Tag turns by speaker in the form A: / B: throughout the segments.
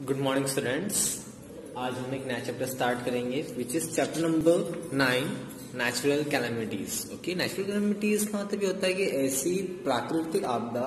A: Good morning students. आज हम एक नया चैप्टर स्टार्ट करेंगे which is chapter number 9 natural calamities. Okay, natural calamities का मतलब ये होता है कि ऐसी प्राकृतिक आपदा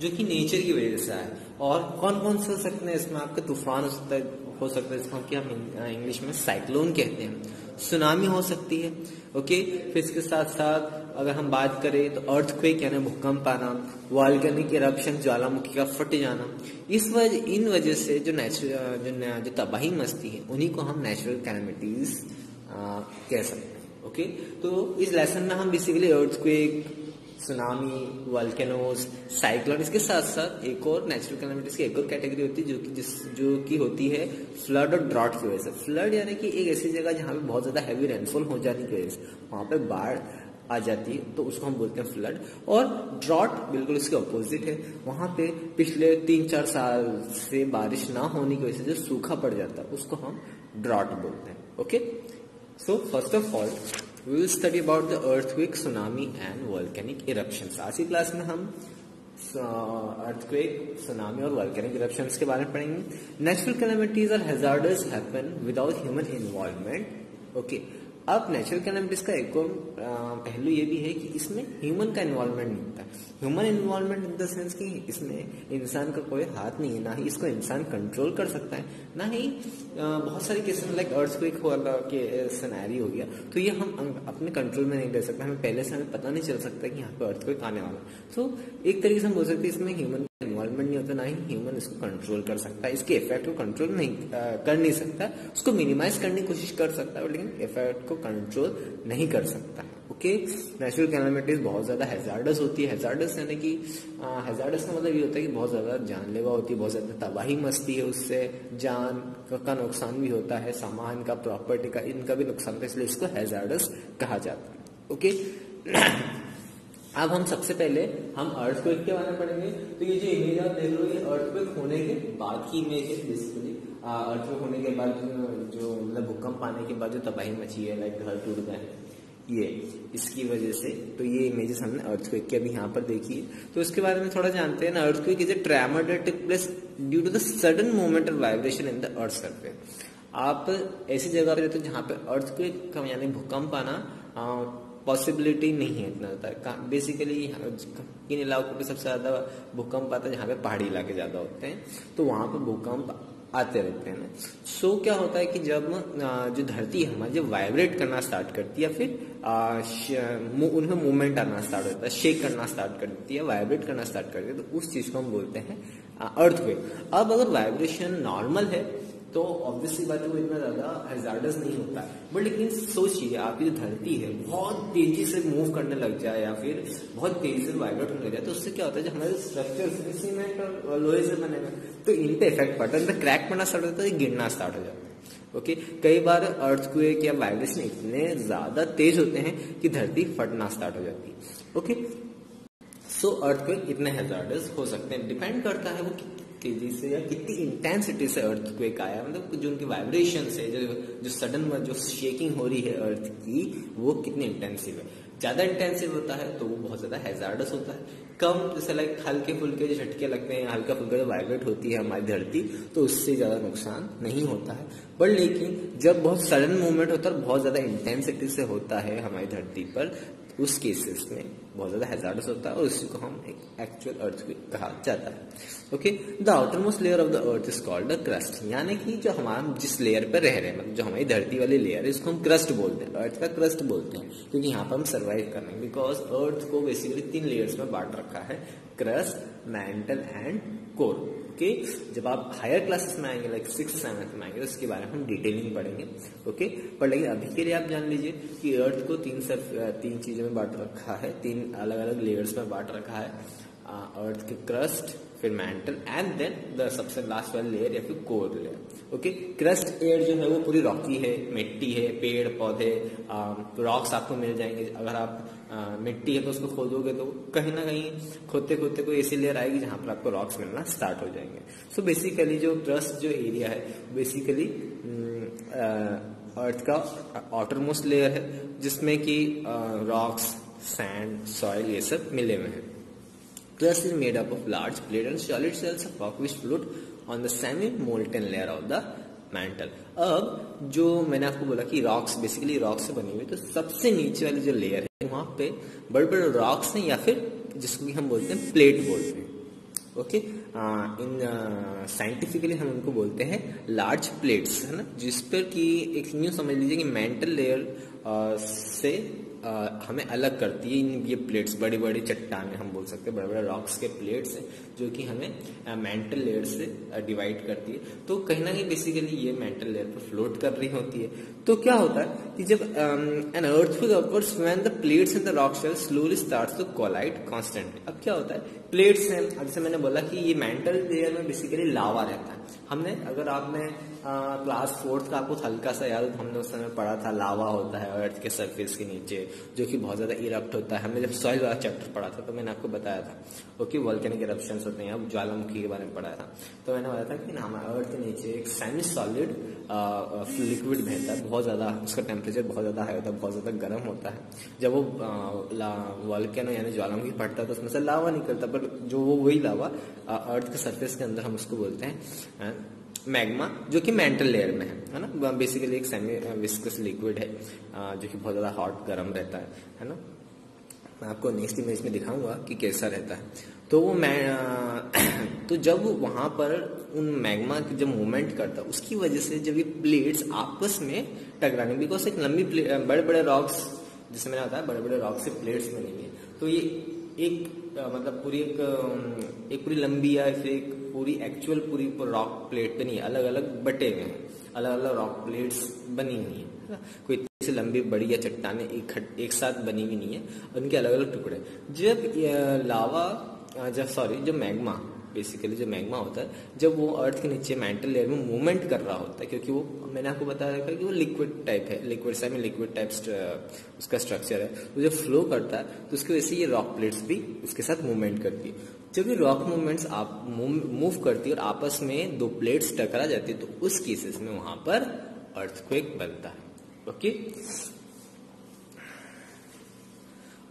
A: जो कि नेचर की वजह से आए। और कौन कौन से हो सकते हैं इसमें? आपका तूफान हो सकता है जिसको कि हम इंग्लिश में साइक्लोन कहते हैं। सुनामी हो सकती है। ओके, फिर इसके साथ साथ अगर हम बात करें तो अर्थक्वेक यानी भूकंप आना, वॉल्केनिक इरप्शन ज्वालामुखी का फट जाना, इन वजह से जो तबाही मचती है उन्हीं को हम नेचुरल कैलामिटीज कह सकते हैं। ओके, तो इस लेसन में हम basically earthquake, tsunami, volcanoes, cyclone, इसके साथ साथ एक और नेचुरल कैलामिटीज की एक और कैटेगरी होती है जो कि होती है फ्लड और ड्रॉट की वजह से। फ्लड यानी कि एक ऐसी जगह जहाँ पे बहुत ज्यादा हैवी रेनफॉल हो जाने की वजह से वहां पे बाढ़ आ जाती है, तो उसको हम बोलते हैं फ्लड। और ड्रॉट बिल्कुल उसके अपोजिट है, वहां पे पिछले 3-4 साल से बारिश ना होने की वजह से जो सूखा पड़ जाता है उसको हम ड्रॉट बोलते हैं। Okay, so first of all we will study about the earthquake, tsunami and volcanic eruptions। आज की क्लास में हम earthquake, tsunami और volcanic eruptions के बारे में पढ़ेंगे। Natural calamities or hazards happen without human involvement। Okay, अब नेचुरल कैलामिटीज का एक और पहलू ये भी है कि इसमें ह्यूमन का इन्वॉल्वमेंट नहीं होता। Human involvement in the sense कि इसमें इंसान का कोई हाथ नहीं है, ना ही इसको इंसान कंट्रोल कर सकता है, ना ही बहुत सारे केसेस लाइक अर्थक्वेक के सिनेरियो हो गया तो ये हम अपने कंट्रोल में नहीं ले सकते। हमें पहले से हमें पता नहीं चल सकता कि यहाँ पे अर्थक्वेक आने वाला है। तो एक तरीके से हम बोल सकते हैं इसमें ह्यूमन इन्वॉल्वमेंट नहीं होता, ना ही ह्यूमन इसको कंट्रोल कर सकता है। इसके इफेक्ट को कंट्रोल कर नहीं सकता, उसको मिनिमाइज करने की कोशिश कर सकता है लेकिन इफेक्ट को कंट्रोल नहीं कर सकता। ओके, नेचुरल कैलामिटीज बहुत ज्यादा हैजार्डस होती है। हैजार्डस यानी कि हैजार्डस का मतलब ये होता है कि बहुत ज्यादा जानलेवा होती है, बहुत ज्यादा तबाही मचती है, उससे जान का नुकसान भी होता है, सामान का, प्रॉपर्टी का, इनका भी नुकसान होता है, इसलिए इसको हैजार्डस कहा जाता है। ओके, अब हम सबसे पहले हम अर्थक्वेक के बारे में पढ़ेंगे। तो ये जो इमेज आप देख रहे हो ये अर्थक्वेक होने के बाद की इमेज है। बेसिकली अर्थक्वेक होने के बाद जो मतलब भूकंप आने के बाद जो तबाही मची है, लाइक घर टूट गए हैं, ये इसकी वजह से, तो ये इमेजेस हमने अर्थक्वेक की अभी यहाँ पर देखी है। तो इसके बारे में थोड़ा जानते हैं ना। Earthquake is a tremor that take place due to the sudden movement और vibration in the earth surface. आप ऐसी जगह पे रहते हो जहाँ पे अर्थक्वेक यानी भूकंप आना पॉसिबिलिटी नहीं है इतना ज्यादा। बेसिकली इन इलाकों पे सबसे ज्यादा भूकंप आता है जहाँ पे पहाड़ी इलाके ज्यादा होते हैं, तो वहां पे भूकंप आते रहते हैं। सो क्या होता है कि जब जो धरती है हमारी जब वाइब्रेट करना स्टार्ट करती है, फिर उनमें मूवमेंट आना स्टार्ट होता है, शेक करना स्टार्ट करती है, वाइब्रेट करना स्टार्ट करती है, तो उस चीज को हम बोलते हैं अर्थक्वेक। अब अगर वाइब्रेशन नॉर्मल है तो ऑब्वियसली बात है वो इतना ज्यादा हैजार्डस नहीं होता है। बट लेकिन सोचिए आपकी जो धरती है बहुत तेजी से मूव करने लग जाए या फिर बहुत तेजी से वाइब्रेट होने लग जाए, तो उससे क्या होता है जो हमारे स्ट्रक्चर सीमेंट और लोहे से बने हुए तो इन पे इफेक्ट पड़ता है, इन पे क्रैक पड़ना स्टार्ट होता है, गिरना स्टार्ट हो जाता है। ओके, कई बार अर्थक्वेक या वाइब्रेशन इतने ज्यादा तेज होते हैं कि धरती फटना स्टार्ट हो जाती है। ओके, सो अर्थक्वेक इतने हैजार्डस हो सकते हैं, डिपेंड करता है वो तेजी से या कितनी इंटेंसिटी से अर्थक्वेक आया, मतलब जो उनकी वाइब्रेशन से जो सडन जो शेकिंग हो रही है अर्थ की वो कितनी इंटेंसिव है। ज्यादा इंटेंसिव होता है तो वो बहुत ज्यादा हैजार्डस होता है। कम जैसे लाइक हल्के फुल्के जो झटके लगते हैं, हल्का फुल्का जो वाइब्रेट होती है हमारी धरती, तो उससे ज्यादा नुकसान नहीं होता है। बट लेकिन जब बहुत सडन मूवमेंट होता है, बहुत ज्यादा इंटेंसिटी से होता है हमारी धरती पर, उस केसेस में बहुत ज्यादा हैजार्डस होता है और उसी को हम एक एक्चुअल अर्थक्वेक कहा जाता है। Okay, the outer most layer of the earth is called the crust, यानी कि जो हम जिस लेयर पर रह रहे हैं, मतलब जो हमारी धरती वाली लेयर है, इसको हम क्रस्ट बोलते हैं, अर्थ का क्रस्ट बोलते हैं, क्योंकि यहाँ पर हम सर्वाइव कर रहे हैं। बिकॉज अर्थ को बेसिकली 3 लेयर्स में बांट रखा है, crust, mantle and core. Okay, जब आप हायर क्लासेस में आएंगे लाइक 6th-7th में आएंगे तो इसके बारे में हम डिटेलिंग पढ़ेंगे। ओके, पर लेकिन अभी के लिए आप जान लीजिए कि अर्थ को 3 चीजों में बांट रखा है, 3 अलग अलग लेयर्स में बांट रखा है। अर्थ के क्रस्ट, फिर मैंटल एंड देन द सबसे लास्ट वाली लेयर या फिर core layer. Okay, crust air जो है वो पूरी रॉकी है, मिट्टी है, पेड़ पौधे, रॉक्स आपको मिल जाएंगे। अगर आप मिट्टी है तो उसको खोदोगे तो कहीं ना कहीं खोदते खोदते कोई ऐसी लेयर आएगी जहां पर आपको रॉक्स मिलना स्टार्ट हो जाएंगे। सो बेसिकली जो क्रस्ट जो एरिया है बेसिकली अर्थ का आउटर मोस्ट लेयर है, जिसमें कि रॉक्स, सैंड, सॉइल ये सब मिले हुए हैं। Crust is made up of large, flat and solid cells of rock which float on the semi molten layer of the mental. अब जो मैंने आपको बोला कि रॉक्स बेसिकली रॉक से बनी हुई, तो सबसे नीचे वाली जो लेयर है वहां पे बड़े बड़े रॉक्स हैं, या फिर जिसको कि हम बोलते हैं प्लेट बोलते हैं। ओके, इन साइंटिफिकली हम उनको बोलते हैं लार्ज प्लेट्स, है ना, जिस पर कि एक न्यू समझ लीजिए कि मेंटल लेयर से हमें अलग करती है इन ये प्लेट्स, बड़ी बड़ी चट्टानें हम बोल सकते हैं, बड़े बड़े रॉक्स के प्लेट्स हैं जो कि हमें मेंटल लेयर से डिवाइड करती है। तो कहीं ना कहीं बेसिकली ये मेंटल लेयर पर फ्लोट कर रही होती है। तो क्या होता है कि जब an earthquake occurs when the plates in the rock shell slowly starts to collide constantly. अब क्या होता है, प्लेट्स हैं, जैसे मैंने बोला कि ये मेंटल लेयर में बेसिकली लावा रहता है। हमने अगर आपने क्लास 4th का आपको हल्का सा याद, हमने उस समय पढ़ा था लावा होता है अर्थ के सरफेस के नीचे जो कि बहुत ज्यादा इरप्ट होता है। हमने जब सॉइल वाला चैप्टर पढ़ा था तो मैंने आपको बताया था ओके, वोल्केनिक इरप्शंस होते हैं, अब ज्वालामुखी के बारे में पढ़ाया था। तो मैंने बताया था कि हमारे अर्थ के नीचे एक सेमी सॉलिड लिक्विड बहता है, बहुत ज्यादा उसका टेम्परेचर बहुत ज्यादा हाई होता है, बहुत ज्यादा गर्म होता है। जब वो वोल्केनो यानी ज्वालामुखी फटता है तो उसमें से लावा निकलता है, पर जो वो वही लावा अर्थ के सरफेस के अंदर हम उसको बोलते हैं मैग्मा, जो कि मेंटल लेयर में है ना। बेसिकली एक सेमी विस्कस लिक्विड है जो कि बहुत ज्यादा हॉट गर्म रहता है ना। मैं आपको नेक्स्ट इमेज में दिखाऊंगा कि कैसा रहता है। तो वो तो जब वहां पर उन मैग्मा की जब मूवमेंट करता है उसकी वजह से जब ये प्लेट्स आपस में टकराने, बिकॉज एक लंबी बड़े बड़े रॉक्स, जिससे मैंने बताया बड़े बड़े रॉक्स से प्लेट्स बनेंगे, तो ये एक मतलब पूरी एक पूरी लंबी या फिर एक पूरी एक्चुअल पूरी रॉक प्लेट पे नहीं है, अलग अलग बटे हुए हैं, अलग अलग रॉक प्लेट्स बनी हुई है। कोई इतनी सी लंबी बड़ी या चट्टाने एक साथ बनी हुई नहीं है, उनके अलग अलग टुकड़े। जब मैग्मा बेसिकली जो मैग्मा होता है, जब वो अर्थ के नीचे मेंटल लेयर में मूवमेंट कर रहा होता है, क्योंकि वो मैंने आपको बताया था कि वो लिक्विड टाइप है, लिक्विड सेमी लिक्विड टाइप उसका स्ट्रक्चर है, तो जब फ्लो करता है तो उसकी वजह से ये रॉक प्लेट्स भी उसके साथ मूवमेंट करती है। जब ये रॉक मूवमेंट्स आप मूव करती है और आपस में दो प्लेट्स टकरा जाती है, तो उस केसेस में वहां पर अर्थक्वेक बनता है। ओके,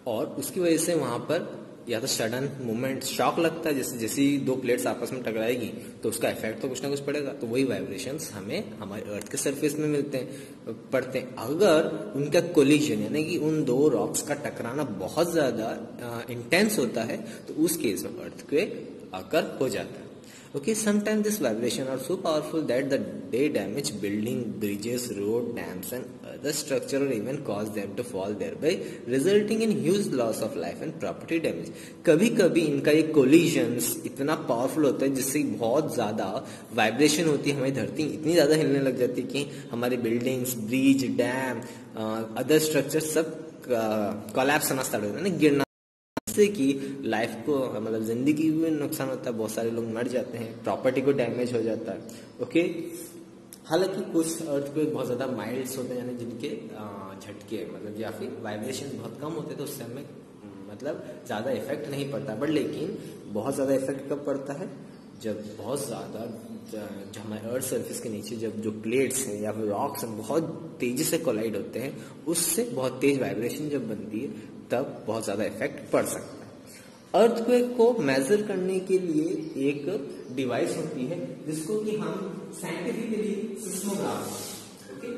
A: और उसकी वजह से वहां पर या तो सडन मूवमेंट शॉक लगता है, जैसे ही दो प्लेट्स आपस में टकराएगी तो उसका इफेक्ट तो कुछ ना कुछ पड़ेगा, तो वही वाइब्रेशंस हमें हमारे अर्थ के सरफेस में पड़ते हैं। अगर उनका कोलिजन यानी कि उन दो रॉक्स का टकराना बहुत ज्यादा इंटेंस होता है तो उस केस में अर्थक्वेक अकर हो जाता है। Okay, sometimes this vibration are so powerful that they damage building, bridges, road, dams and other structure or even cause them to fall, thereby resulting in huge loss of life and property damage. कभी कभी इनका ये collisions इतना powerful होता है जिससे बहुत ज्यादा वाइब्रेशन होती है, हमारी धरती इतनी ज्यादा हिलने लग जाती है कि हमारी buildings, bridge, dam, other structure सब कोलैप्स होना स्टार्ट होता है ना, गिरना, कि लाइफ को मतलब जिंदगी में नुकसान होता है, बहुत सारे लोग मर जाते हैं, प्रॉपर्टी को डैमेज हो जाता है। ओके, हालांकि कुछ अर्थक्वेक बहुत ज्यादा माइल्ड होते हैं, यानी जिनके झटके मतलब या फिर वाइब्रेशन बहुत कम होते हैं, तो उससे हमें मतलब ज्यादा इफेक्ट नहीं पड़ता। बट लेकिन बहुत ज्यादा इफेक्ट कब पड़ता है, जब बहुत ज्यादा जो हमारे अर्थ सरफेस के नीचे जब जो प्लेट्स हैं या फिर रॉक्स हैं बहुत तेजी से कोलाइड होते हैं, उससे बहुत तेज वाइब्रेशन जब बनती है तब बहुत ज्यादा इफेक्ट पड़ सकता है। अर्थक्वेक को मेजर करने के लिए एक डिवाइस होती है जिसको कि हम scientifically seismograph, okay,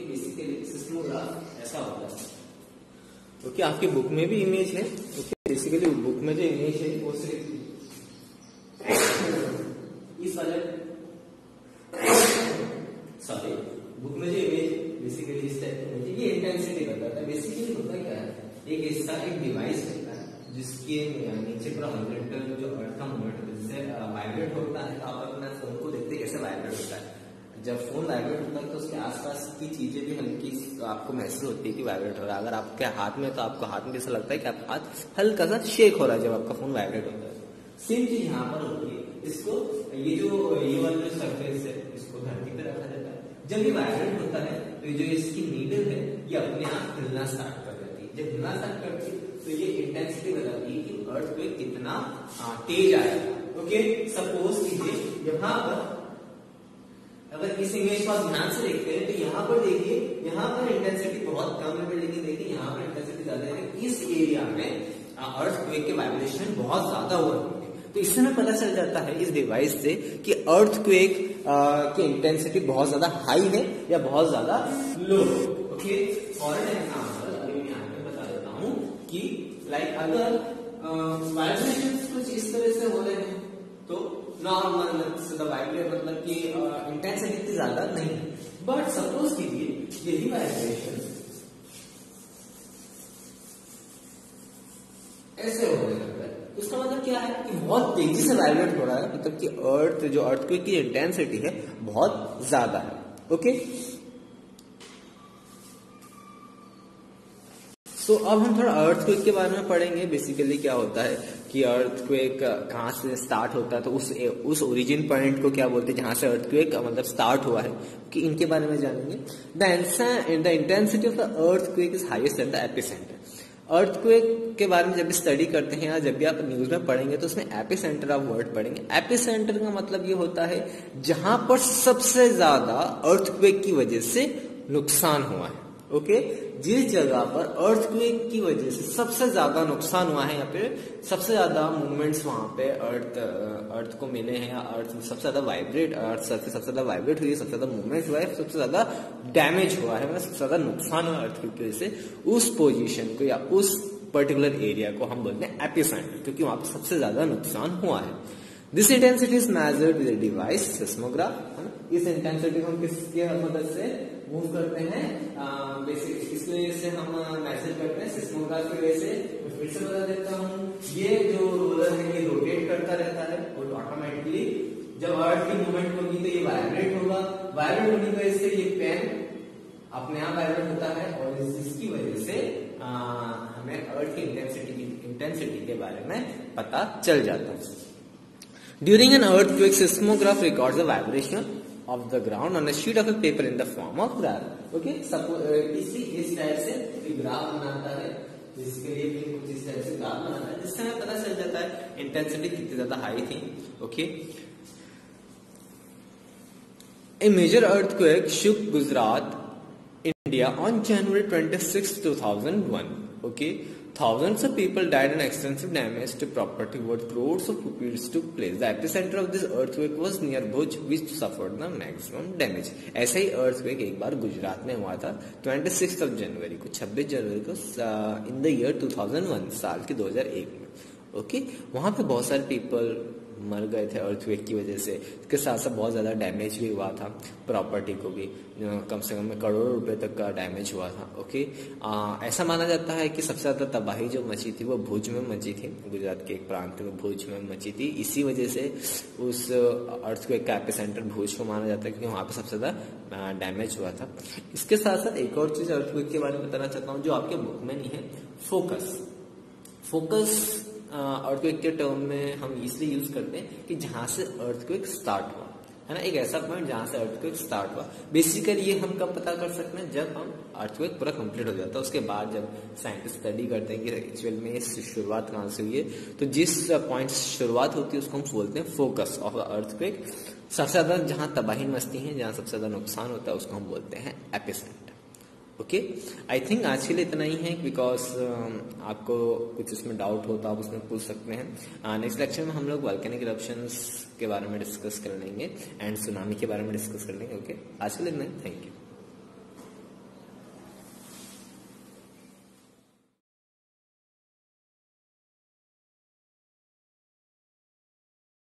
A: basically seismograph ऐसा होता है। ओके, आपकी बुक में भी इमेज है। ओके, बेसिकली बुक में जो इमेज है वो सिर्फ इस वाले बुक में जो इमेज बेसिकली इस टाइप की ये इंटेंसिटी बताता है। बेसिकली होता क्या है, एक ऐसा एक डिवाइस रहता है जिसके नीचे पूरा हॉरिजॉन्टल जो अर्थ का मूवमेंट होता है, जिससे वाइब्रेट होता है। आप अपना फोन को देखते हैं कैसे वाइब्रेट होता है, जब फोन वाइब्रेट होता है तो उसके आसपास की चीजें भी हल्की आपको महसूस होती है कि वाइब्रेट हो रहा है। अगर आपके हाथ में तो आपको हाथ में ऐसा लगता है कि आप हाथ हल्का सा शेक हो रहा है जब आपका फोन वाइब्रेट होता है। सेम चीज यहाँ पर होती है। इसको ये वाला जो सरफेस है इसको धरती पे रखा जाता है। जब ये वाइब्रेट होता है तो जो इसकी नीडल है ये अपने आप हिलना स्टार्ट कर देती है। जब हिलना स्टार्ट करती है तो ये इंटेंसिटी बताती है कि अर्थक्वेक कितना तेज आएगा। ओके, सपोज कीजिए यहाँ पर अगर इस इमेज को आप ध्यान से देखते हैं तो यहाँ पर देखिए, यहाँ पर इंटेंसिटी बहुत कम है, लेकिन देखिए यहाँ पर इंटेंसिटी ज्यादा है। इस एरिया में अर्थक्वेक के वाइब्रेशन बहुत ज्यादा हो रहे हैं। तो इससे हमें पता चल जाता है इस डिवाइस से कि अर्थक्वेक की इंटेंसिटी बहुत ज्यादा हाई है या बहुत ज्यादा लो है। ओके, फॉर एग्जाम्पल अभी मैं यहाँ पे बता देता हूँ कि लाइक अगर वाइब्रेशन कुछ इस तरह से हो रहे हैं तो नॉर्मल वाइब्रेट मतलब कि इंटेंसिटी इतनी ज्यादा नहीं है। बट सपोज कीजिए यही वाइब्रेशन ऐसे हो रहा है, उसका मतलब क्या है कि बहुत तेजी से वाइब्रेट हो रहा है, मतलब कि जो अर्थक्वेक की इंटेंसिटी है बहुत ज्यादा है। ओके, तो अब हम थोड़ा अर्थक्वेक के बारे में पढ़ेंगे। बेसिकली क्या होता है कि अर्थक्वेक कहाँ से स्टार्ट होता है, तो उस ओरिजिन पॉइंट को क्या बोलते हैं जहां से अर्थक्वेक मतलब स्टार्ट हुआ है, कि इनके बारे में जानेंगे। The intensity of the earthquake is highest at the epicentre. Earthquake के बारे में जब भी स्टडी करते हैं या जब भी आप न्यूज में पढ़ेंगे तो उसमें एपिसेंटर आप वर्ड पढ़ेंगे। एपिसेंटर का मतलब ये होता है जहां पर सबसे ज्यादा अर्थक्वेक की वजह से नुकसान हुआ है। ओके, जिस जगह पर अर्थक्वेक की वजह से सबसे ज्यादा नुकसान हुआ है या फिर सबसे ज्यादा मूवमेंट्स वहां पे अर्थ को मिले हैं, या अर्थ सबसे ज्यादा वाइब्रेट, अर्थ सबसे ज्यादा वाइब्रेट हुई है, सबसे ज्यादा मूवमेंट हुआ है, सबसे ज्यादा डैमेज हुआ है, मतलब सबसे ज्यादा नुकसान हुआ अर्थक्वेक की वजह से, उस पोजीशन को या उस पर्टिकुलर एरिया को हम बोलते हैं एपिसेंटर, क्योंकि वहां पर सबसे ज्यादा नुकसान हुआ है। This intensity is measured with device seismograph. इस इंटेंसिटी को हम किसके मदद से मूव करते हैं, बेसिक इसकी वजह से हम मेजर करते हैं सिस्मोग्राफ की वजह से। फिर से बता देता हूँ, ये जो रोलर है ये रोटेट करता रहता है और ऑटोमेटिकली जब अर्थ की मूवमेंट होगी तो ये वाइब्रेट होगा, वाइब्रेट होने की वजह से ये पेन अपने आप वाइब्रेट होता है और इसकी वजह से हमें अर्थ की इंटेंसिटी के बारे में पता चल जाता है। During an earthquake, seismograph records the vibration of the ground on a sheet of a paper in the form of graph. Okay, इस टाइप से ग्राफ बनाता है, जिसके लिए भी कुछ इस टाइप से ग्राफ बनाता है, जिससे हमें पता चल जाता है इंटेंसिटी कितनी ज्यादा हाई थी। Okay, A major earthquake shook Gujarat, India on January 26, 2001. Okay, thousands of people died and extensive damage to property worth crores of rupees took place. The epicenter of this earthquake was near Bhuj, which suffered the maximum damage. ऐसा ही earthquake एक बार गुजरात में हुआ था 26 जनवरी को, 26 जनवरी को in the year 2001, साल के 2001 में। ओके, वहां पे बहुत सारे पीपल मर गए थे अर्थक्वेक की वजह से। इसके साथ साथ बहुत ज्यादा डैमेज भी हुआ था, प्रॉपर्टी को भी कम से कम करोड़ों रुपए तक का डैमेज हुआ था। ओके, ऐसा माना जाता है कि सबसे ज्यादा तबाही जो मची थी वो भुज में मची थी, गुजरात के एक प्रांत में भुज में मची थी। इसी वजह से उस अर्थक्वेक का एपिसेंटर भुज को माना जाता है, क्योंकि वहां पे सबसे ज्यादा डैमेज हुआ था। इसके साथ साथ एक और चीज अर्थक्वेक के बारे में बताना चाहता हूँ जो आपके बुक में नहीं है, फोकस अर्थक्वेक के टर्म में हम इसलिए यूज करते हैं कि जहां से अर्थक्वेक स्टार्ट हुआ है ना, एक ऐसा पॉइंट जहां से अर्थक्वेक स्टार्ट हुआ। बेसिकली ये हम कब पता कर सकते हैं, जब हम अर्थक्वेक पूरा कंप्लीट हो जाता है, उसके बाद जब साइंटिस्ट स्टडी करते हैं कि एक्चुअल में शुरुआत कहां से हुई है, तो जिस पॉइंट से शुरुआत होती है उसको हम बोलते हैं फोकस ऑफ अर्थक्वेक। सबसे ज्यादा जहां तबाही मचती है, जहां सबसे ज्यादा नुकसान होता है, उसको हम बोलते हैं एपिसेंटर। ओके, आई थिंक आज के लिए इतना ही है, बिकॉज आपको कुछ इसमें डाउट हो तो आप उसमें पूछ सकते हैं। नेक्स्ट लेक्चर में हम लोग वोल्केनिक इरप्शंस के बारे में डिस्कस कर लेंगे एंड सुनामी के बारे में डिस्कस कर लेंगे। ओके, आज के लिए इतना ही, थैंक यू।